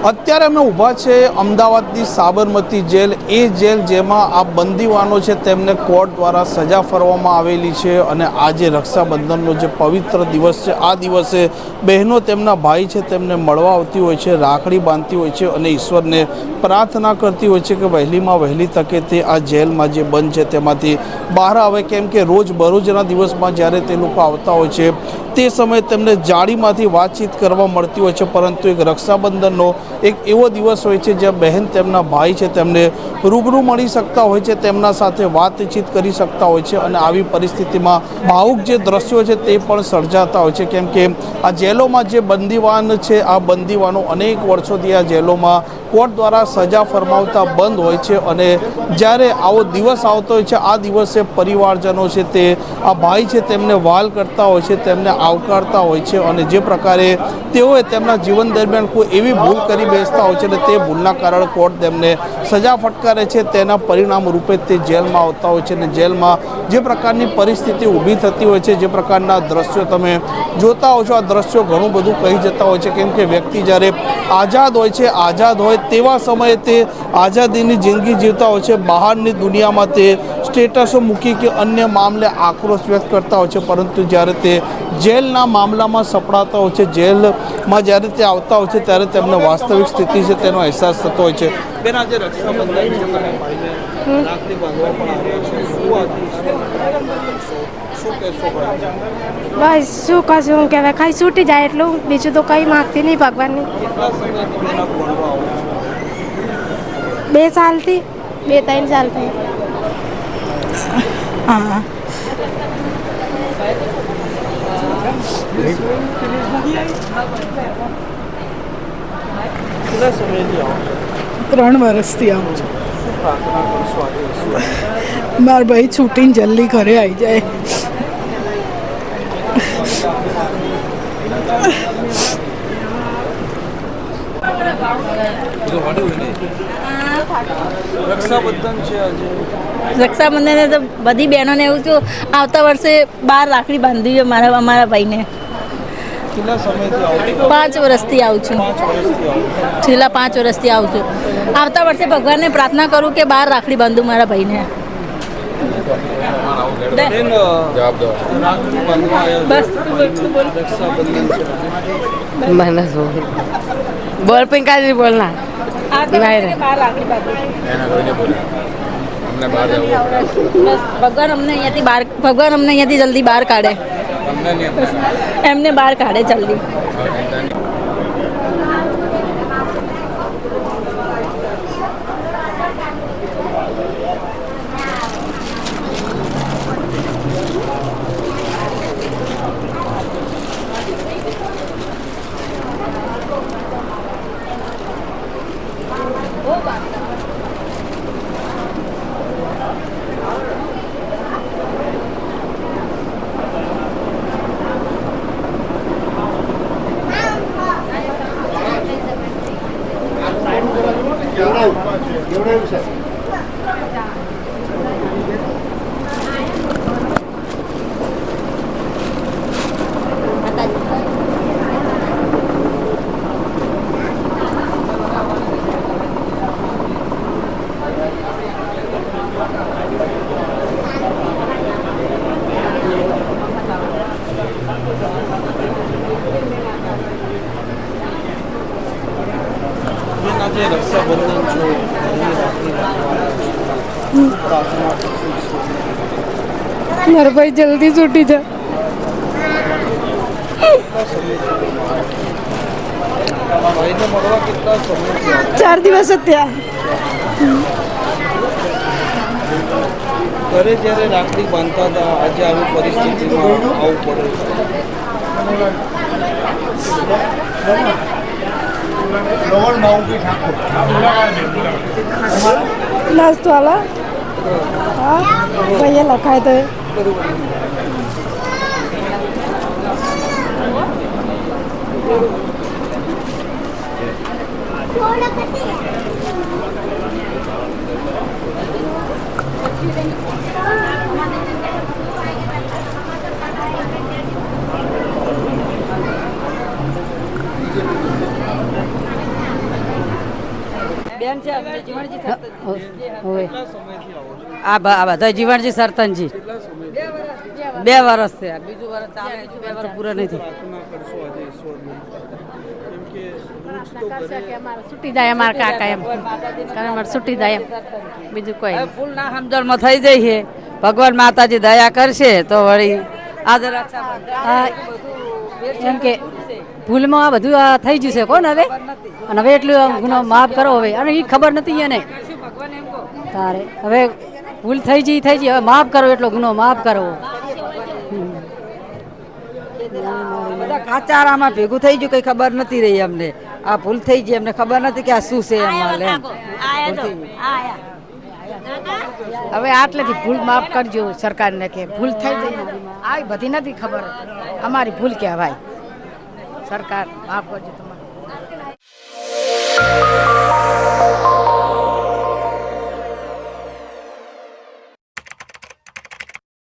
અત્યારે અમે ઊભા છે અમદાવાદની સાબરમતી જેલ, એ જેલ જેમાં આ બંદીવાનો છે તેમને કોર્ટ દ્વારા સજા ફરવામાં આવેલી છે અને આજે રક્ષાબંધનનો જે પવિત્ર દિવસ છે, આ દિવસે બહેનો તેમના ભાઈ છે તેમને મળવા આવતી હોય છે, રાખડી બાંધતી હોય છે અને ઈશ્વરને પ્રાર્થના કરતી હોય છે કે વહેલીમાં વહેલી તકે તે આ જેલમાં જે બંધ છે તેમાંથી બહાર આવે, કેમ કે રોજ બરોજના દિવસમાં જ્યારે તે લોકો આવતા હોય છે તે સમયે તેમને જાળીમાંથી વાતચીત કરવા મળતી હોય છે, પરંતુ એક રક્ષાબંધનનો એક એવો દિવસ હોય છે જ્યાં બહેન તેમના ભાઈ છે તેમને રૂબરૂ મળી શકતા હોય છે, તેમના સાથે વાતચીત કરી શકતા હોય છે અને આવી પરિસ્થિતિમાં ભાવુક જે દ્રશ્યો છે તે પણ સર્જાતા હોય છે, કેમ કે આ જેલોમાં જે બંદીવાન છે, આ બંદીવાનો અનેક વર્ષોથી આ જેલોમાં કોર્ટ દ્વારા સજા ફરમાવતા બંધ હોય છે અને જ્યારે આવો દિવસ આવતો હોય છે, આ દિવસે પરિવારજનો છે તે આ ભાઈ છે તેમને વહાલ કરતા હોય છે, તેમને આવકારતા હોય છે અને જે પ્રકારે તેઓએ તેમના જીવન દરમિયાન કોઈ એવી ભૂલ કરી બેસતા હોય છે અને તે ભૂલના કારણે કોર્ટ તેમને સજા ફટકારે છે, તેના પરિણામ રૂપે તે જેલમાં આવતા હોય છે અને જેલમાં જે પ્રકારની પરિસ્થિતિ ઊભી થતી હોય છે, જે પ્રકારના દ્રશ્યો તમે જોતા હો છો, આ દ્રશ્યો ઘણું બધું કહી જતા હોય છે, કેમ કે વ્યક્તિ જ્યારે આઝાદ હોય છે, આઝાદ હોય તેવા સમયે તે આઝાદીની જિંદગી જીવતા હોય છે, બહારની દુનિયામાં તે સ્ટેટસો મૂકી કે અન્ય મામલે આક્રોશ વ્યક્ત કરતા હોય છે, પરંતુ જ્યારે તે જેલના મામલામાં સપડાતા હોય છે, જેલમાં જ્યારે તે આવતા હોય છે ત્યારે તેમને વાસ્તવિક સ્થિતિ છે તેનો અહેસાસ થતો હોય છે. બેન, આજે રક્ષાબંધન છે, તમે ભાઈને રાખડી બાંધવા પણ આવ્યા છો, શું કહેશો ભાઈ? બસ શું કશું કહેવાય, ખાઈ છૂટી જાય એટલું, બીજું તો કંઈ માગતી નહીં ભગવાનની. કેટલા સમયથી બેન આપ ભણવા આવો છો? 2 સાલથી 2-3 સાલથી. હા. કેટલા સમયથી આવો છો? 3 વર્ષથી આવું છું. શું પ્રાર્થના કરશો આજે? મારા ભાઈ છૂટીને જલ્દી ઘરે આવી જાય. રક્ષાબંધન છે આજે. રક્ષાબંધને તો બધી બહેનોને એવું થયું, આવતા વર્ષે 12 રાખડી બાંધવી અમારા ભાઈને. કેટલા સમયથી આવો છો? 5 વર્ષથી આવું છું. 5 વર્ષથી આવો છો. છેલ્લા 5 વર્ષથી આવું છું. આવતા વર્ષે ભગવાનને પ્રાર્થના કરું કે 12 રાખડી બાંધું મારા ભાઈને. બેન, રાખડી બાંધવા આવ્યા બસ છો. રક્ષાબંધન છે. मैंने बोल पिंका जी बोलना આવતા વર્ષે 12 રાખડી બાંધું. બસ ભગવાન અમને અહીંયાથી જલ્દી બહાર કાઢે. એમને બહાર કાઢે જલ્દી. આજે રક્ષાબંધન છો, પ્રાર્થના કરશો? મારો ભાઈ જલ્દી છૂટી જાય. ભાઈને મળવા કેટલા સમયથી આવો? 4 દિવસ જ થયા. ઘરે જ્યારે રાખડી બાંધતા હતા, આજે આવી પરિસ્થિતિમાં આવવું પડે છે. નાસ્તો આલા હા ભાઈએ લખાય તો બેન છે અમને જીવણજી હોય કેટલા સમયથી આવો છો? આ બધા જીવણજી સરતનજી કેટલા સમયથી 2 વર્ષ છે બીજું વર્ષ ચાલે 2 વર્ષ પૂરા નથી પ્રાર્થના કરશો આજે ઈશ્વરની? કેમ કે રોજ તો ઘરે છૂટી જાય અમારા કાકા એમ કારણ અમારે છૂટી જાય એમ બીજું કોઈ હવે ભૂલ ના સમજણમાં થઈ જાય છે ભગવાન માતાજી દયા કરશે તો વળી આજે રક્ષાબંધન એમ કે ભૂલમાં આ બધું આ થઈ ગયું છે કોણ હવે અને હવે એટલું ગુનો માફ કરો હવે અને એ ખબર નથી એને તારે હવે ભૂલ થઈ ગઈ હવે માફ કરો એટલો ગુનો માફ કરો બધા કાચારામાં ભેગું થઈ ગયું કઈ ખબર નથી રહી અમને આ ભૂલ થઈ ગઈ અમને ખબર નથી કે આ શું છે એમાં લે હવે આટલેથી ભૂલ માફ કરજો સરકારને કે ભૂલ થઈ ગઈ આવી બધી નથી ખબર અમારી ભૂલ કહેવાય સરકાર માફ કરજો તમારે